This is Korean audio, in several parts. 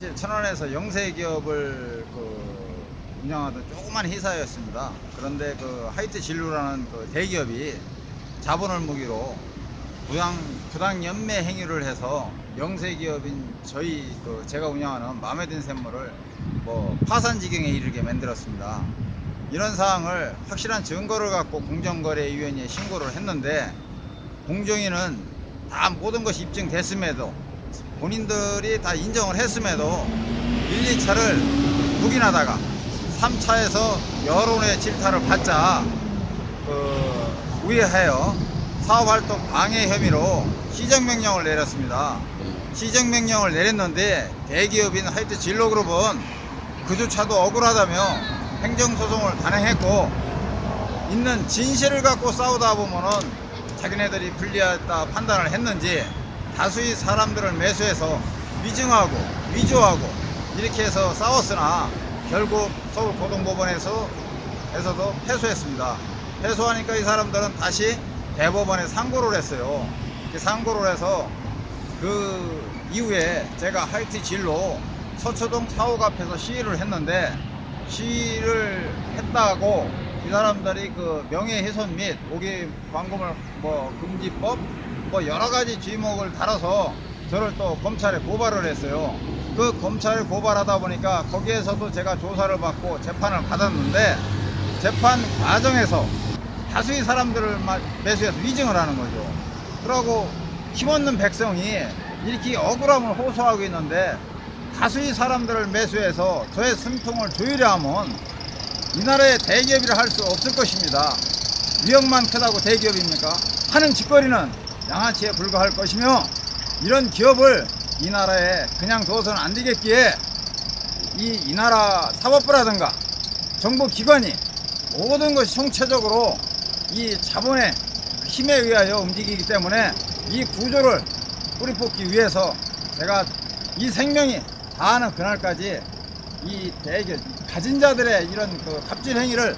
사실 천안에서 영세 기업을 운영하던 조그만 회사였습니다. 그런데 하이트 진로라는 대기업이 자본을 무기로 부당 연매 행위를 해서 영세 기업인 제가 운영하는 맘에든 샘물을 파산 지경에 이르게 만들었습니다. 이런 사항을 확실한 증거를 갖고 공정거래위원회에 신고를 했는데, 공정위는 다 모든 것이 입증됐음에도, 본인들이 다 인정을 했음에도 1, 2차를 묵인하다가 3차에서 여론의 질타를 받자 우회하여 사업활동 방해 혐의로 시정명령을 내렸습니다. 시정명령을 내렸는데 대기업인 하이트 진로그룹은 그조차도 억울하다며 행정소송을 단행했고, 있는 진실을 갖고 싸우다 보면은 자기네들이 불리하다 판단을 했는지 다수의 사람들을 매수해서 위증하고 위조하고 이렇게 해서 싸웠으나 결국 서울고등법원에서도 패소했습니다. 패소하니까 이 사람들은 다시 대법원에 상고를 했어요. 상고를 해서 그 이후에 제가 하이트 진로 서초동 사옥 앞에서 시위를 했는데, 시위를 했다고 이 사람들이 명예훼손 및 오기 광고물 금지법 여러가지 죄목을 달아서 저를 또 검찰에 고발을 했어요. 그 검찰에 고발하다 보니까 거기에서도 제가 조사를 받고 재판을 받았는데, 재판 과정에서 다수의 사람들을 매수해서 위증을 하는 거죠. 그러고 힘없는 백성이 이렇게 억울함을 호소하고 있는데, 다수의 사람들을 매수해서 저의 숨통을 조이려 하면 이 나라의 대기업이라 할 수 없을 것입니다. 위력만 크다고 대기업입니까? 하는 짓거리는 양아치에 불과할 것이며, 이런 기업을 이 나라에 그냥 둬서는 안 되겠기에 이 나라 사법부라든가 정부기관이 모든 것이 총체적으로 이 자본의 힘에 의하여 움직이기 때문에 이 구조를 뿌리 뽑기 위해서 제가 이 생명이 다하는 그날까지 이 대기업 가진 자들의 이런 갑질 행위를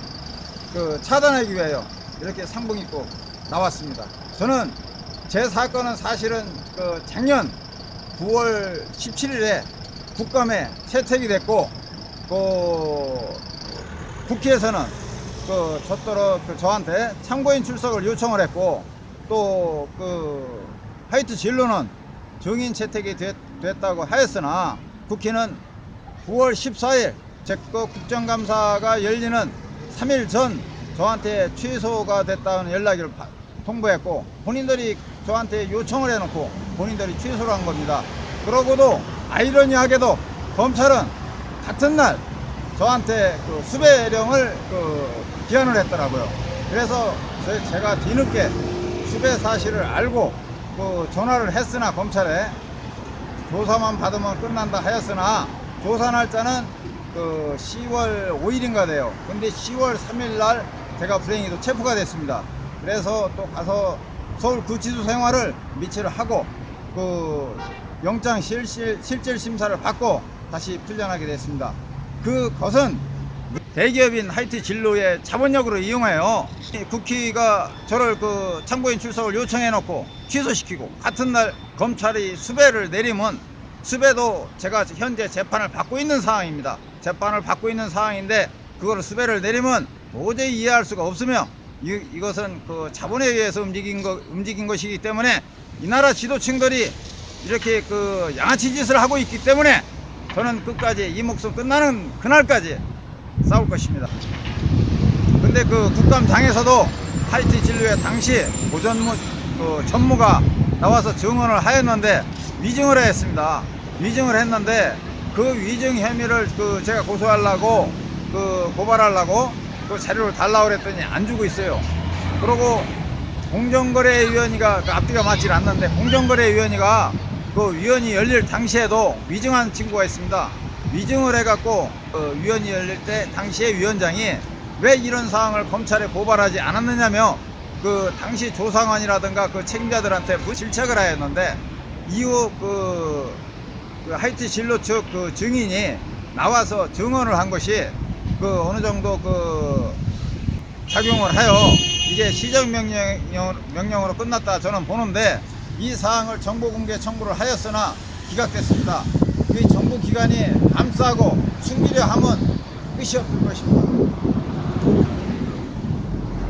차단하기 위하여 이렇게 상봉 입고 나왔습니다. 저는 제 사건은 사실은 작년 9월 17일에 국감에 채택이 됐고, 국회에서는 저한테 참고인 출석을 요청을 했고, 또 하이트 진로는 증인 채택이 됐다고 하였으나, 국회는 9월 14일 제거 국정감사가 열리는 3일 전 저한테 취소가 됐다는 연락을 통보했고, 본인들이 저한테 요청을 해놓고 본인들이 취소를 한 겁니다. 그러고도 아이러니하게도 검찰은 같은 날 저한테 수배령을 기한을 했더라고요. 그래서 제가 뒤늦게 수배 사실을 알고 전화를 했으나, 검찰에 조사만 받으면 끝난다 하였으나 조사 날짜는 10월 5일인가 돼요. 근데 10월 3일 날 제가 불행히도 체포가 됐습니다. 그래서 또 가서 서울구치소 생활을 미치를 하고 영장 실질 심사를 받고 다시 풀려나게 됐습니다. 그것은 대기업인 하이트 진로의 자본력으로 이용하여 국회가 저를 참고인 출석을 요청해 놓고 취소시키고, 같은 날 검찰이 수배를 내리면, 수배도 제가 현재 재판을 받고 있는 상황입니다. 재판을 받고 있는 상황인데 그거를 수배를 내리면 도저히 이해할 수가 없으며, 이것은 자본에 의해서 움직인 것이기 때문에 이 나라 지도층들이 이렇게 양아치 짓을 하고 있기 때문에 저는 끝까지 이 목숨 끝나는 그날까지 싸울 것입니다. 근데 국감장에서도 하이트 진로의 당시 전무가 나와서 증언을 하였는데 위증을 했습니다. 위증을 했는데 그 위증 혐의를 제가 고소하려고 고발하려고 자료를 달라고 그랬더니 안 주고 있어요. 그리고 공정거래위원회가 앞뒤가 맞질 않는데, 공정거래위원회가 위원회 열릴 당시에도 위증한 친구가 있습니다. 위증을 해갖고 위원회 열릴 때 당시에 위원장이 왜 이런 사항을 검찰에 고발하지 않았느냐며 당시 조상원이라든가 책임자들한테 질책을 하였는데, 이후 하이트 진로 측 증인이 나와서 증언을 한 것이 어느 정도 작용을 하여 이게 시정명령으로 끝났다 저는 보는데, 이 사항을 정보공개 청구를 하였으나 기각됐습니다. 그 정부 기관이 감싸고 숨기려 하면 끝이 없을 것입니다.